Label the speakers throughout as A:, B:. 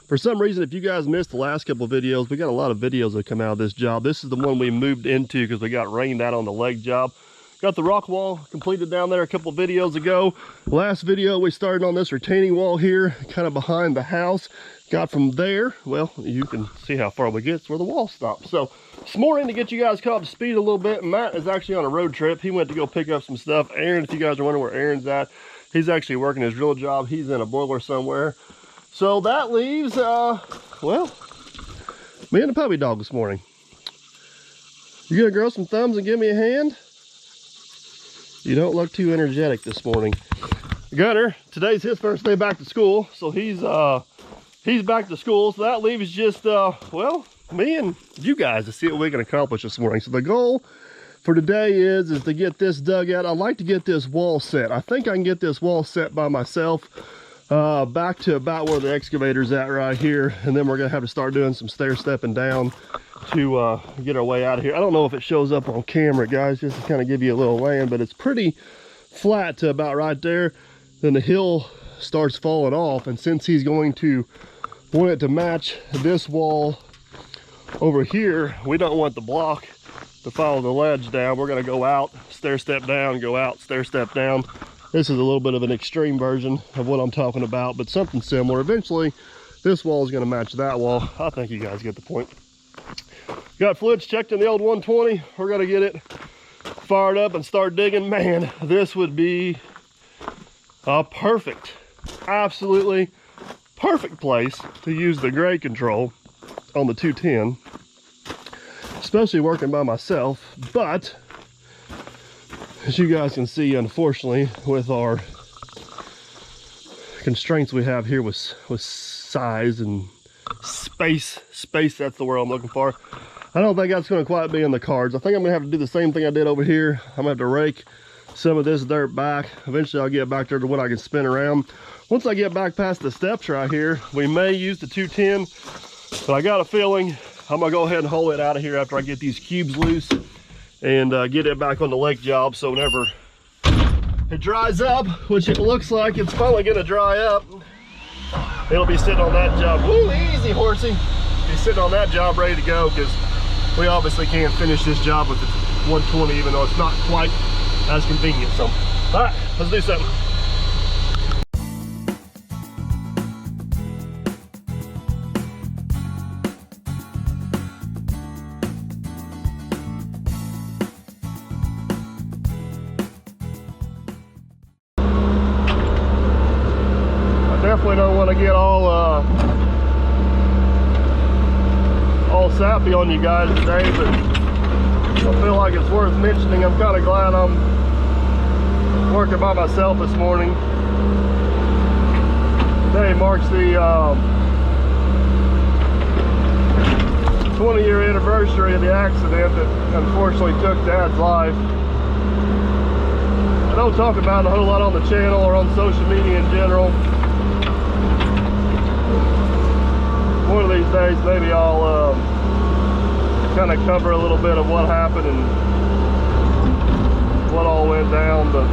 A: For some reason, if you guys missed the last couple of videos, we got a lot of videos that come out of this job. This is the one we moved into because we got rained out on the leg job. Got the rock wall completed down there a couple of videos ago. Last video, we started on this retaining wall here, kind of behind the house. Got from there, well, you can see how far we get. It's where the wall stops. So this morning, to get you guys caught up to speed a little bit, Matt is actually on a road trip. He went to go pick up some stuff. Aaron, if you guys are wondering where Aaron's at, he's actually working his drill job. He's in a boiler somewhere. So that leaves, well, me and the puppy dog this morning. You gonna grow some thumbs and give me a hand? You don't look too energetic this morning. Gunner, today's his first day back to school, so he's back to school. So that leaves just, well, me and you guys to see what we can accomplish this morning. So the goal for today is to get this dug out. I'd like to get this wall set. I think I can get this wall set by myself. Back to about where the excavator's at right here, and then we're gonna have to start doing some stair stepping down to get our way out of here. I don't know if it shows up on camera, guys, just to kind of give you a little land, but it's pretty flat to about right there. Then the hill starts falling off, and since he's going to want it to match this wall over here, we don't want the block to follow the ledge down. We're gonna go out, stair step down, go out, stair step down. This is a little bit of an extreme version of what I'm talking about, but something similar. Eventually, this wall is going to match that wall. I think you guys get the point. Got fluids checked in the old 120. We're going to get it fired up and start digging. Man, this would be a perfect, absolutely perfect place to use the grade control on the 210, especially working by myself. But as you guys can see, unfortunately, with our constraints we have here with size and space, that's the word I'm looking for. I don't think that's going to quite be in the cards. I think I'm going to have to do the same thing I did over here. I'm going to have to rake some of this dirt back. Eventually, I'll get back there to what I can spin around. Once I get back past the steps right here, we may use the 210, but I got a feeling I'm going to go ahead and haul it out of here after I get these cubes loose and get it back on the lake job, so whenever it dries up, which it looks like it's finally gonna dry up, it'll be sitting on that job. Woo, easy horsey. Be sitting on that job ready to go, because we obviously can't finish this job with the 120, even though it's not quite as convenient. So, all right, let's do something. Definitely don't want to get all sappy on you guys today, but I feel like it's worth mentioning. I'm kind of glad I'm working by myself this morning. Today marks the 20-year anniversary of the accident that unfortunately took Dad's life. I don't talk about it a whole lot on the channel or on social media in general. One of these days, maybe I'll kind of cover a little bit of what happened and what all went down. But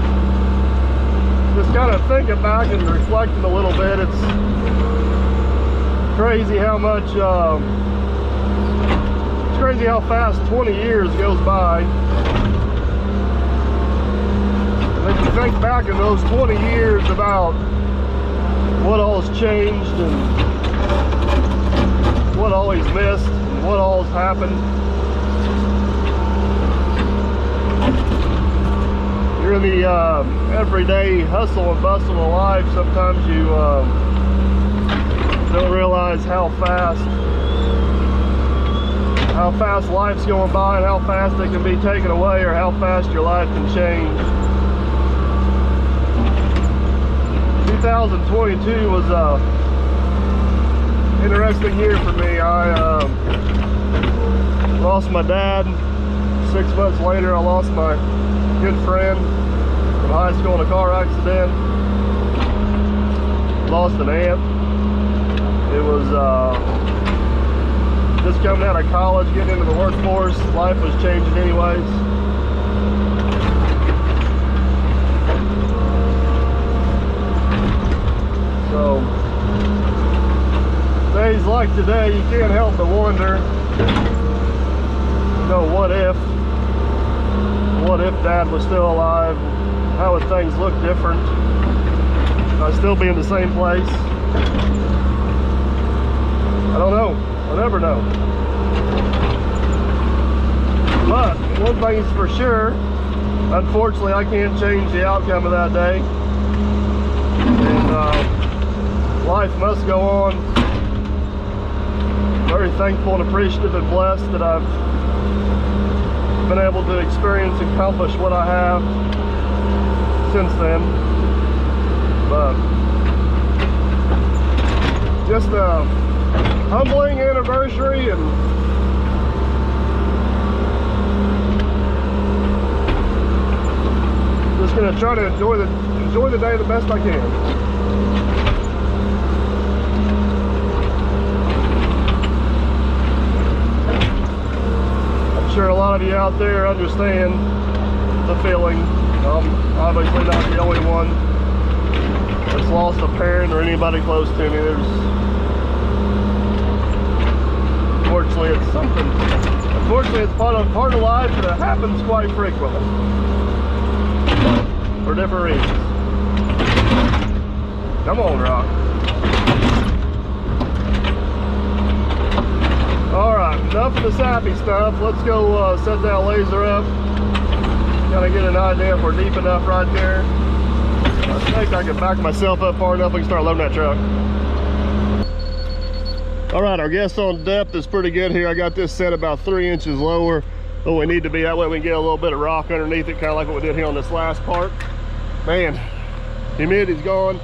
A: just kind of thinking back and reflecting a little bit, it's crazy how much, it's crazy how fast 20 years goes by. And if you think back in those 20 years about what all has changed and what all he's missed and what all's happened. You're in the everyday hustle and bustle of life. Sometimes you don't realize how fast life's going by and how fast it can be taken away, or how fast your life can change. 2022 was interesting year for me. I lost my dad. 6 months later, I lost my good friend from high school in a car accident. Lost an aunt. It was just coming out of college, getting into the workforce. Life was changing anyways. So days like today, you can't help but wonder, you know, what if Dad was still alive? How would things look different? Would I still be in the same place? I don't know. I'll never know. But one thing's for sure, unfortunately, I can't change the outcome of that day. And life must go on. Very thankful and appreciative and blessed that I've been able to experience and accomplish what I have since then. But just a humbling anniversary, and just gonna try to enjoy the day the best I can. I'm sure a lot of you out there understand the feeling. I'm obviously not the only one that's lost a parent or anybody close to me. Unfortunately, it's something. Unfortunately, it's part of life that happens quite frequently for different reasons. Come on, Rock. All right, enough of the sappy stuff. Let's go set that laser up. Gotta get an idea if we're deep enough right there. I think I can back myself up far enough we can start loading that truck. All right, our guess on depth is pretty good here. I got this set about 3 inches lower than we need to be. That way we can get a little bit of rock underneath it, kind of like what we did here on this last part. Man, humidity's gone.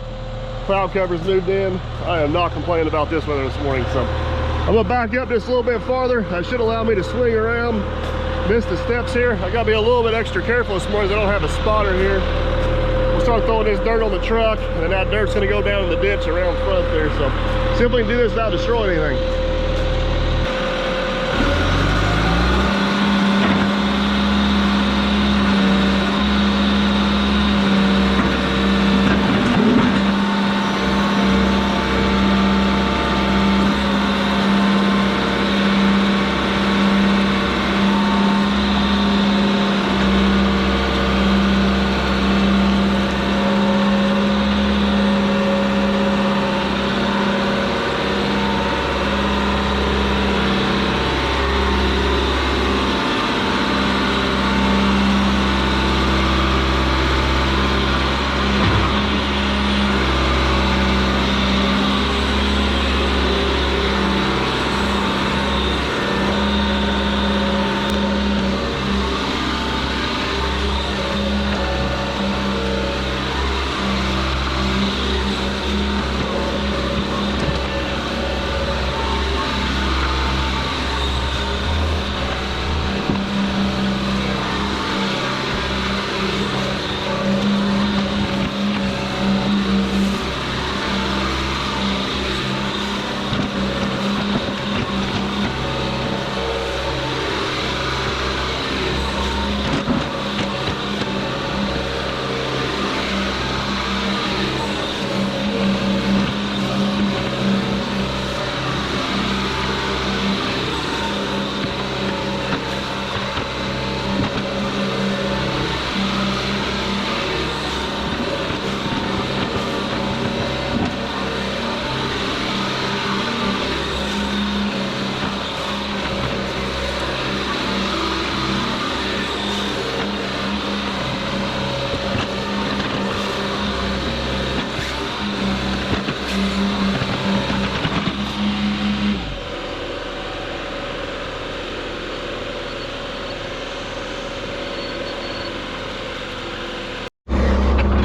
A: Cloud cover's moved in. I am not complaining about this weather this morning. So I'm gonna back up just a little bit farther. That should allow me to swing around. Missed the steps here. I gotta be a little bit extra careful this morning. I don't have a spotter here. We'll start throwing this dirt on the truck, and then that dirt's gonna go down in the ditch around front there. So see if we can do this without destroying anything.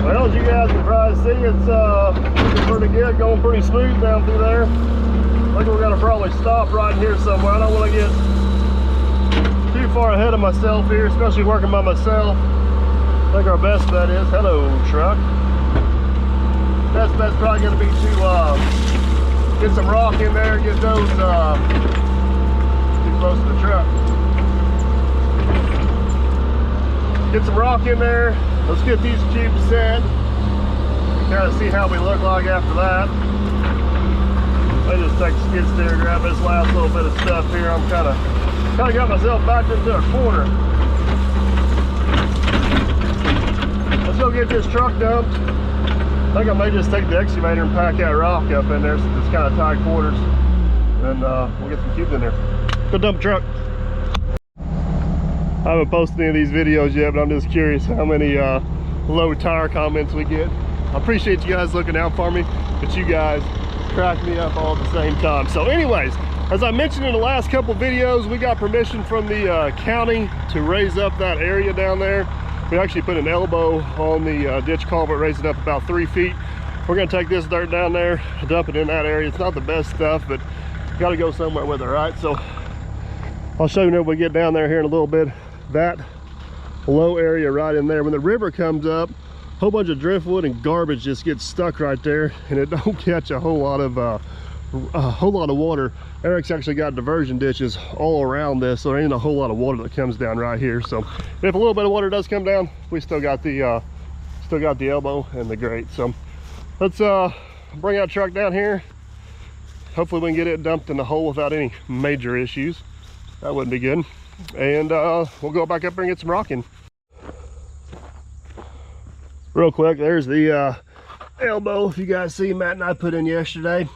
A: Well, as you guys can probably see, it's looking pretty good, going pretty smooth down through there. I think we're gonna probably stop right here somewhere. I don't want to get too far ahead of myself here, especially working by myself. I think our best bet is, hello truck. Best bet's probably gonna be to get some rock in there, get those too close to the truck. Get some rock in there. Let's get these cubes set. Kind of see how we look like after that. I just take a skid steer, grab this last little bit of stuff here. I'm kind of got myself backed into a corner. Let's go get this truck dumped. I think I may just take the excavator and pack that rock up in there since it's kind of tight quarters. And we'll get some cubes in there. Go dump the truck. I haven't posted any of these videos yet, but I'm just curious how many low tire comments we get. I appreciate you guys looking out for me, but you guys crack me up all at the same time. So anyways, as I mentioned in the last couple videos, we got permission from the county to raise up that area down there. We actually put an elbow on the ditch culvert, raise it up about 3 feet. We're gonna take this dirt down there, dump it in that area. It's not the best stuff, but gotta go somewhere with it, right? So I'll show you when we get down there here in a little bit. That low area right in there, when the river comes up, a whole bunch of driftwood and garbage just gets stuck right there, and it don't catch a whole lot of water. Eric's actually got diversion ditches all around this, so there ain't a whole lot of water that comes down right here. So if a little bit of water does come down, we still got the elbow and the grate. So let's bring that truck down here. Hopefully we can get it dumped in the hole without any major issues. That wouldn't be good. And we'll go back up there and get some rocking. Real quick, there's the elbow. If you guys see, Matt and I put in yesterday.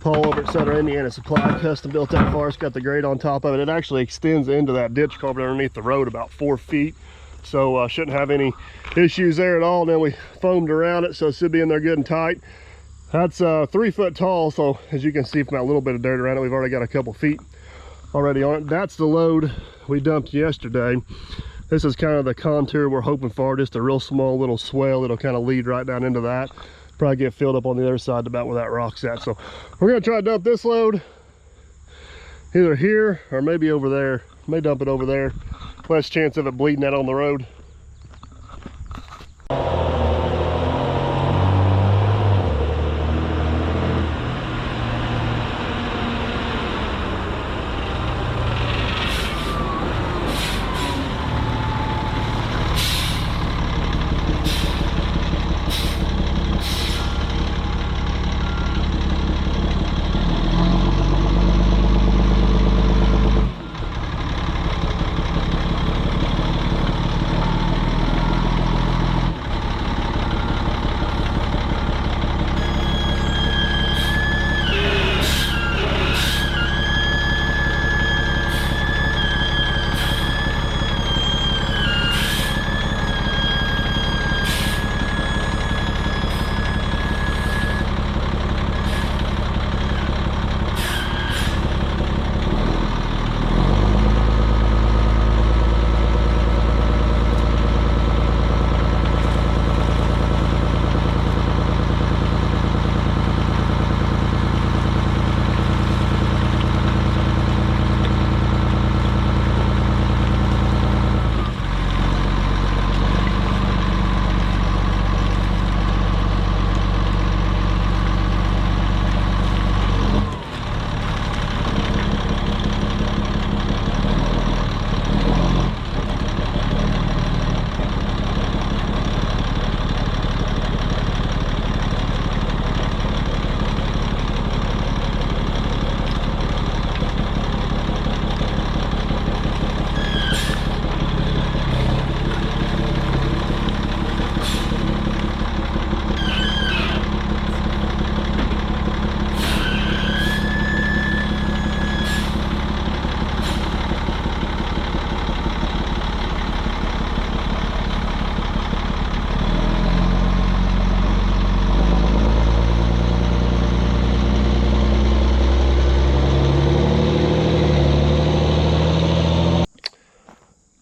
A: Paul over at Southern Indiana Supply, custom built that for us, got the grate on top of it. It actually extends into that ditch culvert underneath the road about 4 feet. So shouldn't have any issues there at all. And then we foamed around it, so it should be in there good and tight. That's 3 foot tall, so as you can see from that little bit of dirt around it, we've already got a couple feet already on it. That's the load we dumped yesterday. This is kind of the contour we're hoping for, just a real small little swale that'll kind of lead right down into that. Probably get filled up on the other side about where that rock's at. So we're gonna try to dump this load either here or maybe over there. May dump it over there. Less chance of it bleeding out on the road.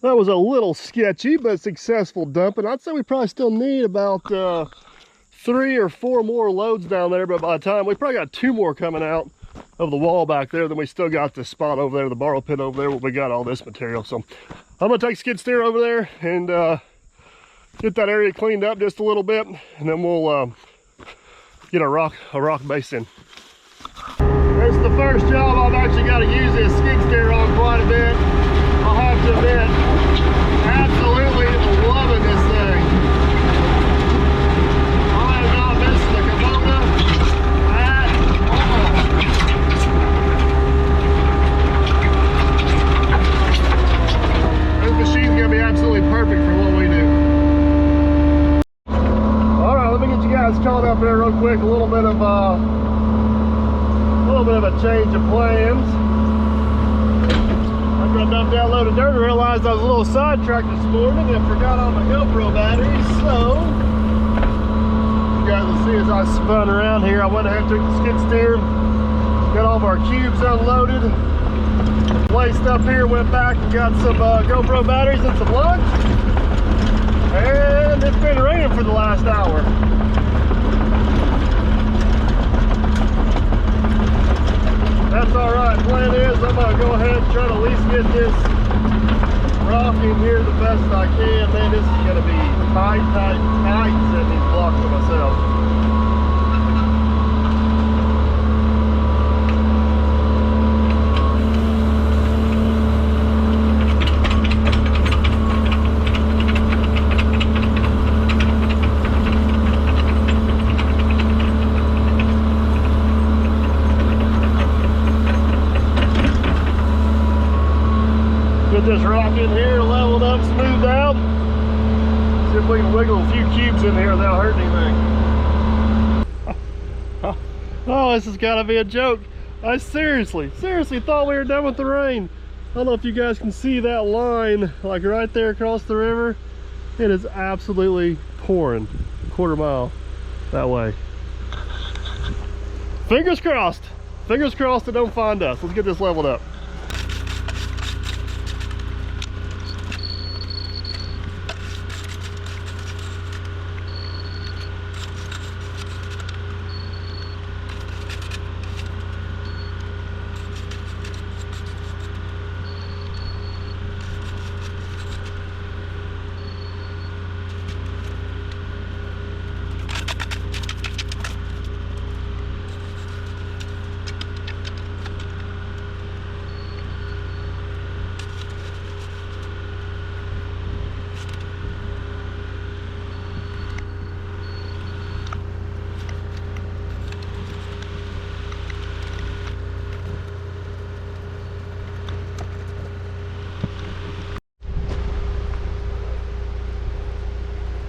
A: That was a little sketchy, but successful dumping. I'd say we probably still need about 3 or 4 more loads down there, but by the time we probably got 2 more coming out of the wall back there, then we still got this spot over there, the borrow pit over there where we got all this material. So I'm gonna take skid steer over there and get that area cleaned up just a little bit, and then we'll get a rock base in. This is the first job I've actually got to use this skid steer on quite a bit. I'll have to admit, absolutely loving this thing. I am not missing the Kubota at all. bit of a change of plans. After I dumped down a load of dirt, I realized I was a little sidetracked this morning and forgot all my GoPro batteries. So, you guys will see as I spun around here, I went ahead and took the skid steer, got all of our cubes unloaded, placed up here, went back and got some GoPro batteries and some lunch. And it's been raining for the last hour. That's all right. Plan is I'm gonna go ahead and try to at least get this rock in here the best I can. Man, this is gonna be tight setting these blocks for myself. Get this rock in here, leveled up, smoothed out. See if we can wiggle a few cubes in here without hurting anything. Oh, this has got to be a joke. I seriously thought we were done with the rain. I don't know if you guys can see that line, like right there across the river. It is absolutely pouring a quarter mile that way. Fingers crossed it don't find us. Let's get this leveled up.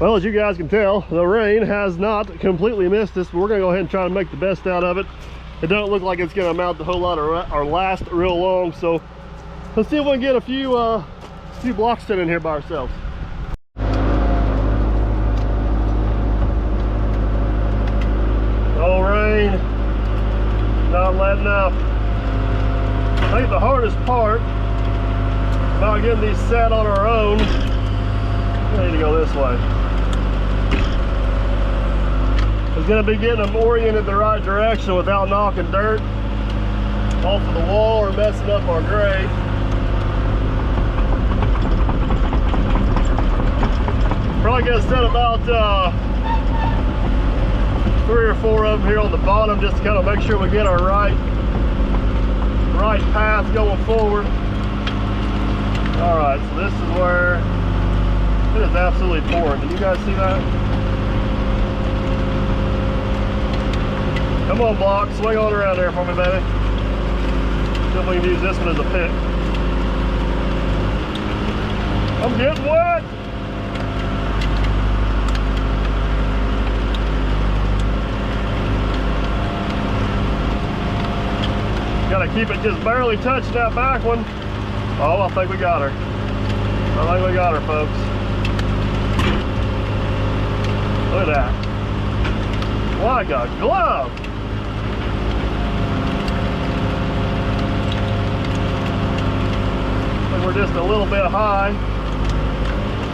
A: Well, as you guys can tell, the rain has not completely missed us, but we're gonna go ahead and try to make the best out of it. It don't look like it's gonna amount to a whole lot or last real long, so let's see if we can get a few blocks set in here by ourselves. Oh, rain, not letting up. I think the hardest part about getting these set on our own, we need to go this way. It's going to be getting them oriented the right direction without knocking dirt off of the wall or messing up our grade. Probably going to set about 3 or 4 of them here on the bottom just to kind of make sure we get our right path going forward. All right, so this is where it is absolutely pouring. Can you guys see that? Come on, block, swing on around there for me, baby. See if we can use this one as a pick. I'm getting wet. Gotta keep it just barely touching that back one. Oh, I think we got her. I think we got her, folks. Look at that. Like a glove. We're just a little bit high.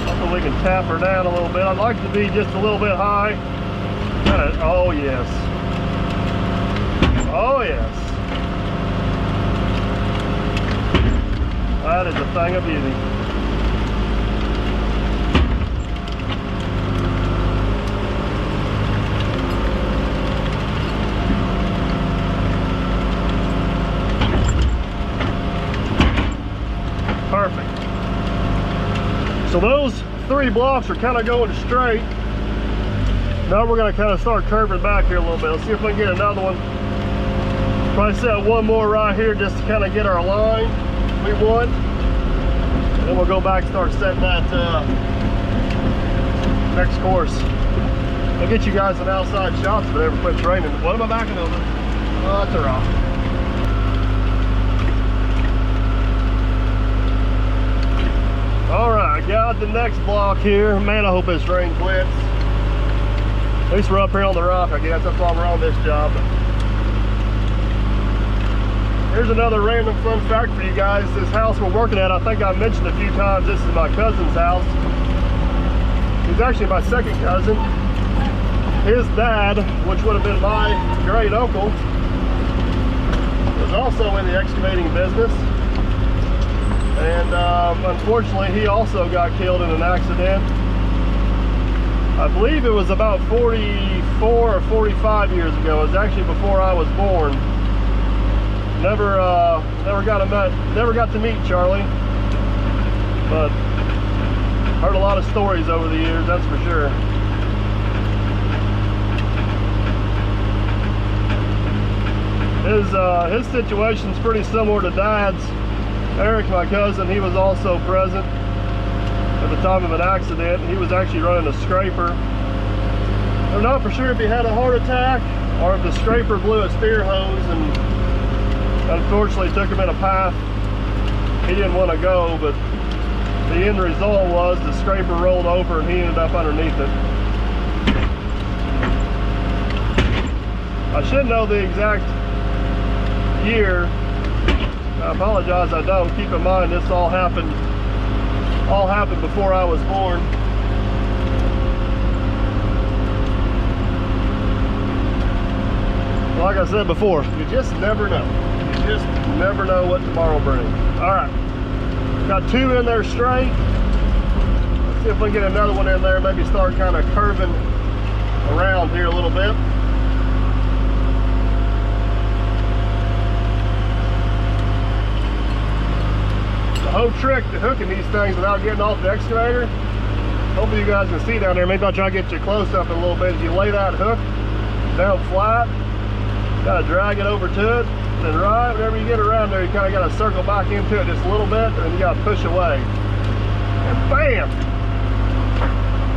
A: Hopefully we can tap her down a little bit. I'd like to be just a little bit high. Oh yes. Oh yes. That is a thing of beauty. Perfect. So those 3 blocks are kind of going straight. Now we're going to kind of start curving back here a little bit. Let's see if we can get another one. Probably set one more right here just to kind of get our line we want. And then we'll go back and start setting that next course. I'll get you guys an outside shot so it never quits raining. What am I backing over? Oh, that's a rock. about the next block here. Man, I hope this rain quits. At least we're up here on the rock, I guess. That's why we're on this job. Here's another random fun fact for you guys. This house we're working at, I think I mentioned a few times, this is my cousin's house. He's actually my second cousin. His dad, which would have been my great uncle, was also in the excavating business. And unfortunately, he also got killed in an accident. I believe it was about 44 or 45 years ago. It was actually before I was born. Never got to meet Charlie, but heard a lot of stories over the years, that's for sure. His situation's pretty similar to Dad's. Eric, my cousin, he was also present at the time of an accident. He was actually running a scraper. I'm not for sure if he had a heart attack or if the scraper blew a steer hose and unfortunately took him in a path he didn't want to go, but the end result was the scraper rolled over and he ended up underneath it. I should know the exact year. I apologize, I don't. Keep in mind this all happened before I was born. Like I said before, you just never know. You just never know what tomorrow brings. All right, got two in there straight. Let's see if we can get another one in there. Maybe start kind of curving around here a little bit. The whole trick to hooking these things without getting off the excavator, hopefully you guys can see down there. Maybe I'll try to get you close up a little bit. As you lay that hook down flat, got to drag it over to it. Then right whenever you get around there, you kind of got to circle back into it just a little bit, and then you got to push away. And bam!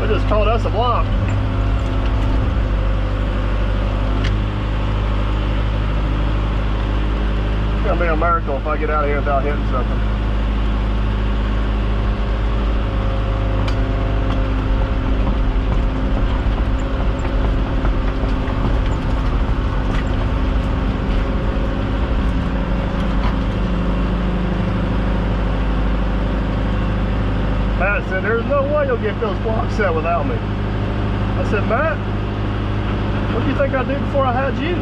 A: It just caught us a block. It's gonna be a miracle if I get out of here without hitting something. Matt said, there's no way you'll get those blocks set without me. I said, Matt, what do you think I did before I had you?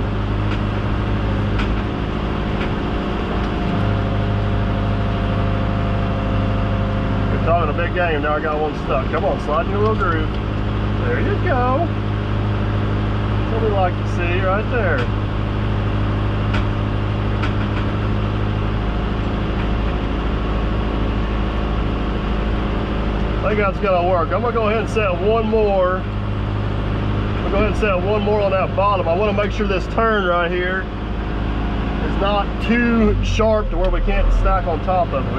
A: You're talking a big game, now I got one stuck. Come on, slide in your little groove. There you go. That's what we like to see right there. I think that's gonna work. I'm gonna go ahead and set one more. I'm gonna go ahead and set one more on that bottom. I want to make sure this turn right here is not too sharp to where we can't stack on top of it.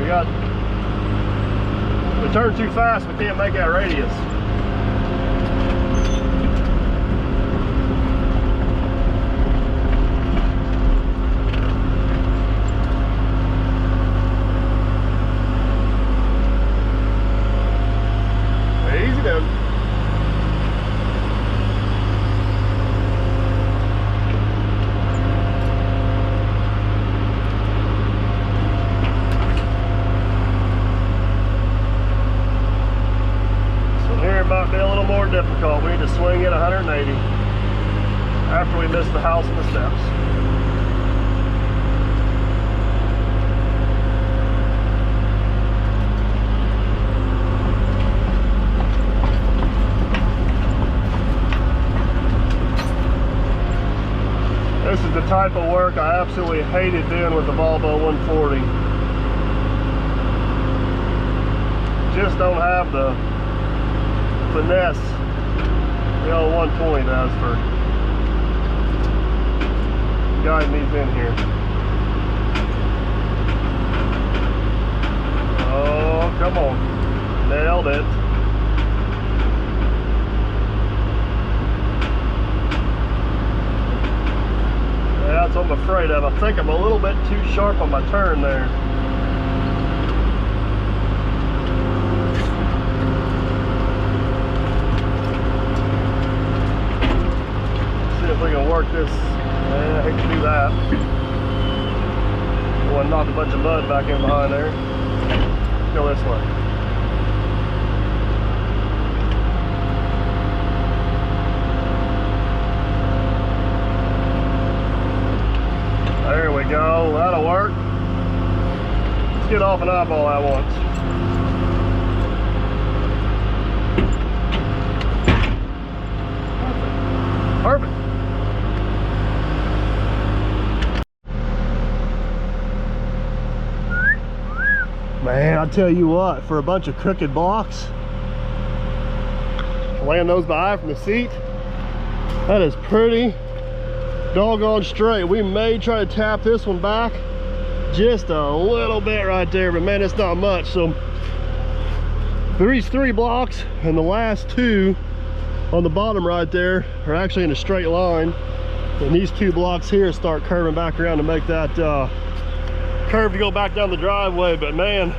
A: If we turn too fast, we can't make that radius. Difficult. We need to swing it 180 after we miss the house and the steps. This is the type of work I absolutely hated doing with the Volvo 140. Just don't have the finesse the old 120 does for guiding these in here. Oh, come on. Nailed it. Yeah, that's what I'm afraid of. I think I'm a little bit too sharp on my turn there. if we can work this. I hate to do that. I want to knock a bunch of mud back in behind there. Go this way. There we go. That'll work. Let's get off an eyeball at once. Perfect. Man, I tell you what, for a bunch of crooked blocks, laying those by from the seat, that is pretty doggone straight. We may try to tap this one back just a little bit right there, but man, it's not much. So there's 3 blocks, and the last 2 on the bottom right there are actually in a straight line, and these 2 blocks here start curving back around to make that curve to go back down the driveway. But man,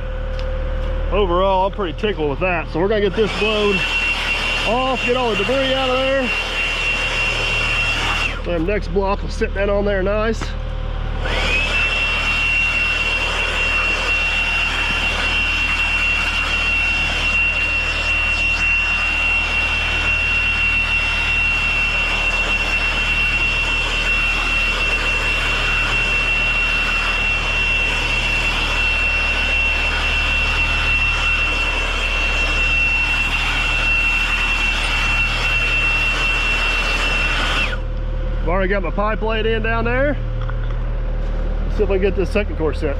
A: overall I'm pretty tickled with that. So we're gonna get this blown off, get all the debris out of there. So the next block will sit that on there nice. I've already got my pipe laid in down there. Let's see if I can get this second course set.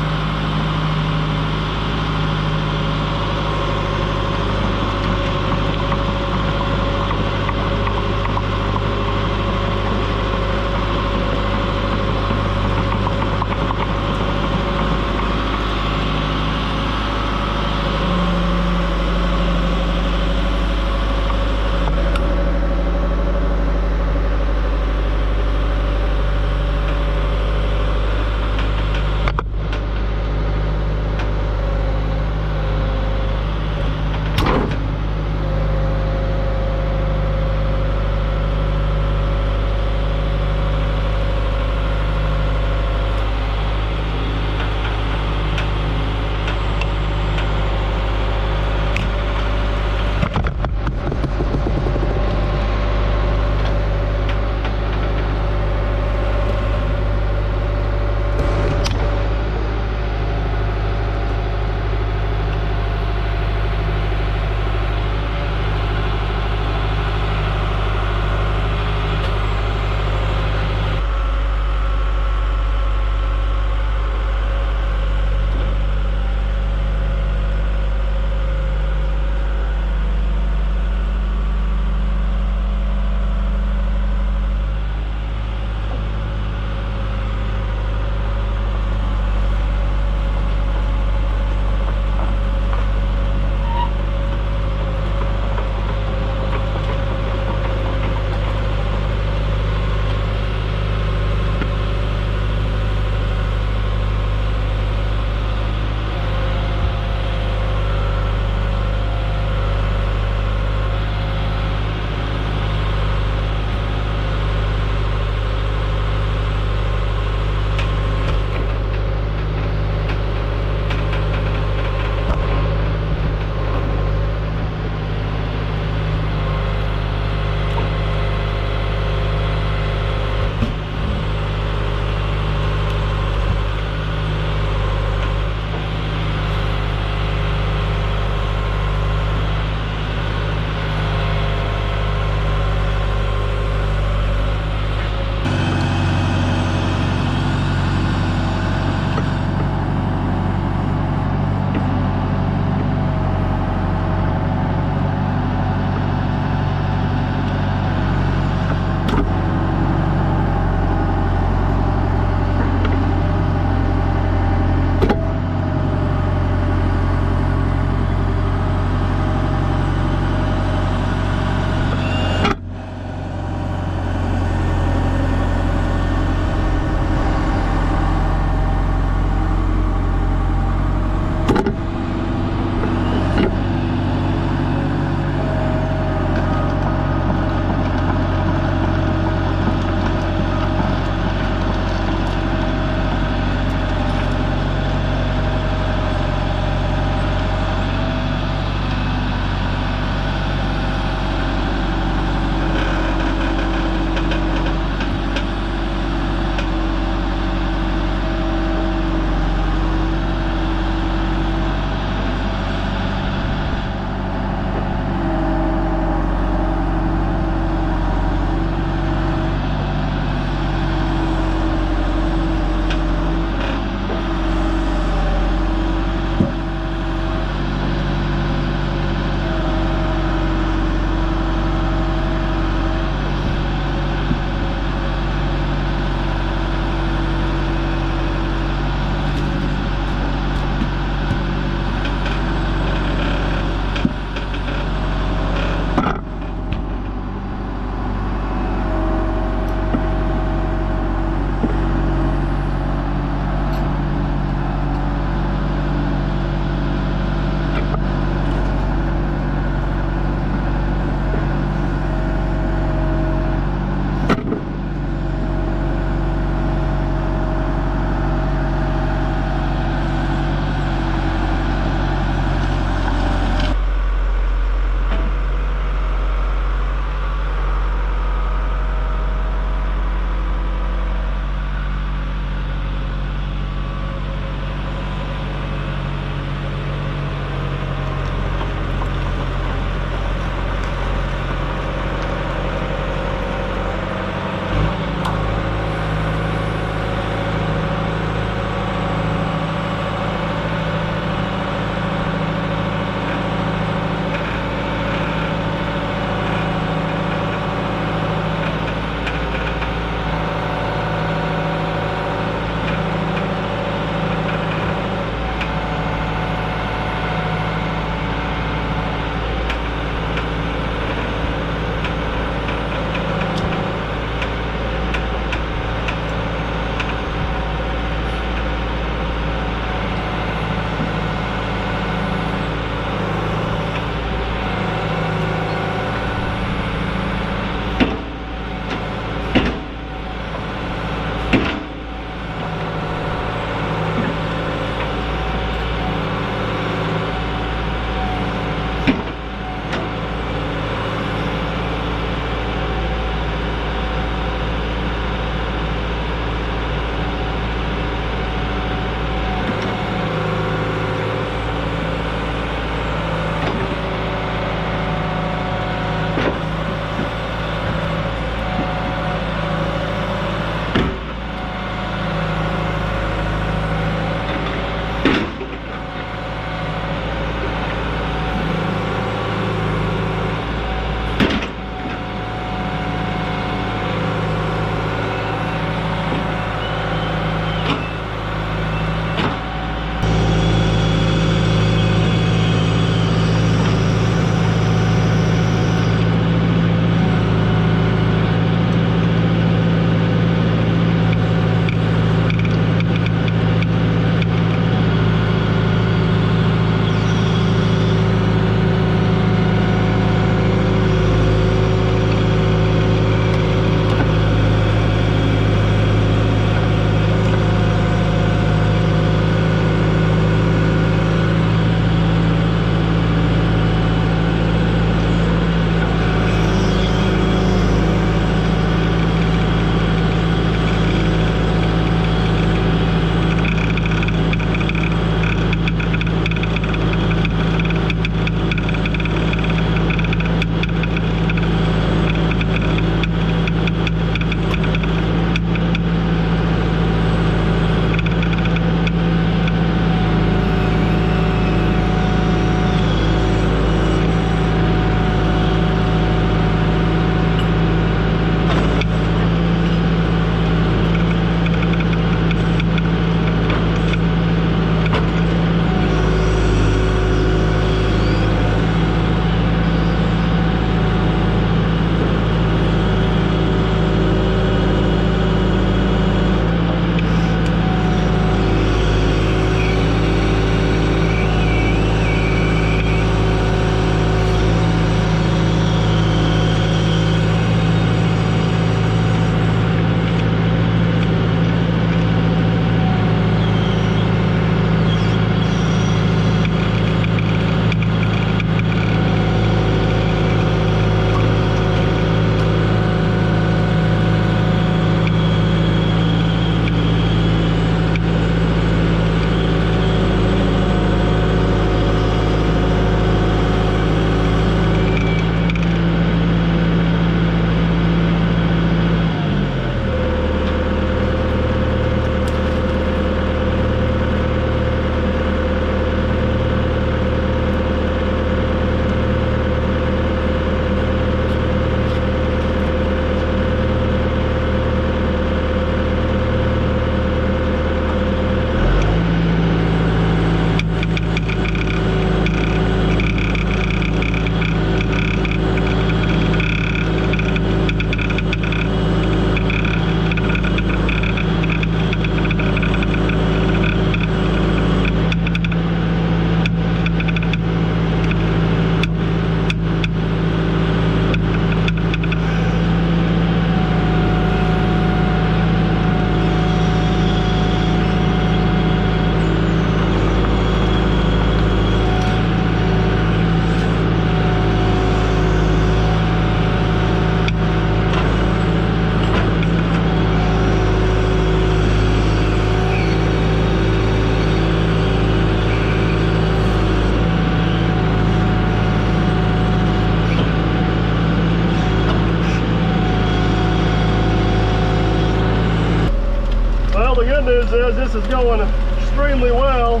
A: news is this is going extremely well,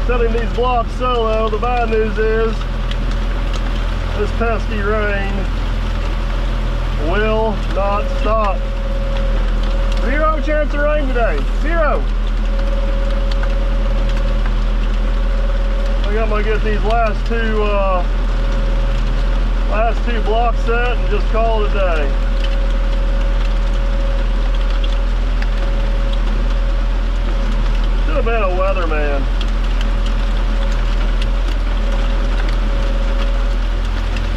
A: setting these blocks solo. The bad news is this pesky rain will not stop. 0 chance of rain today, 0. I think I'm gonna get these last two blocks set and just call it a day. Should have been a weatherman.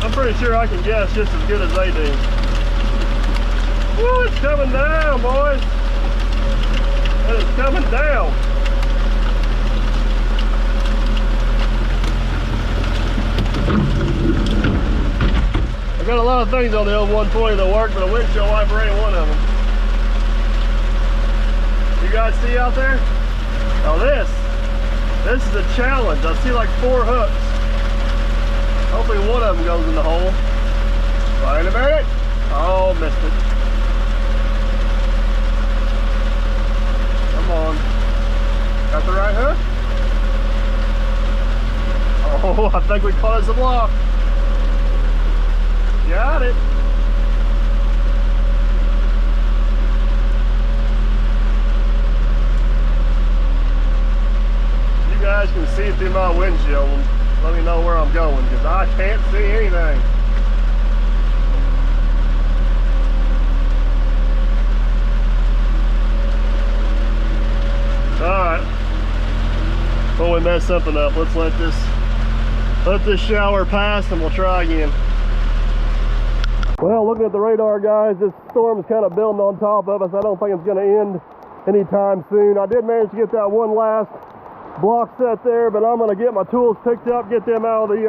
A: I'm pretty sure I can guess just as good as they do. Woo, it's coming down, boys. It is coming down. I got a lot of things on the old 120 that work, but a windshield wiper ain't one of them. You guys see out there? Now this is a challenge. I see like 4 hooks. Hopefully one of them goes in the hole. Wait a minute. Oh, missed it. Come on. Got the right hook? Oh, I think we caught us a block. Got it. You guys can see through my windshield. Let me know where I'm going, because I can't see anything. Alright. Before we mess something up, let's let this shower pass and we'll try again. Well, looking at the radar, guys, this storm is kind of building on top of us. I don't think it's going to end anytime soon. I did manage to get that one last block set there, but I'm going to get my tools picked up, get them out of the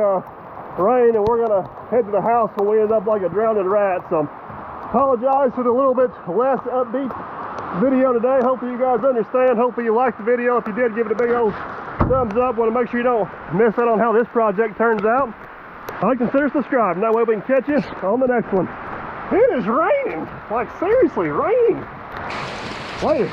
A: rain, and we're going to head to the house when we end up like a drowned rat. So, apologize for the little bit less upbeat video today. Hopefully you guys understand. Hopefully you liked the video. If you did, give it a big old thumbs up. Want to make sure you don't miss out on how this project turns out. Consider subscribing. That way we can catch you on the next one. It is raining. Like, seriously, raining. Later.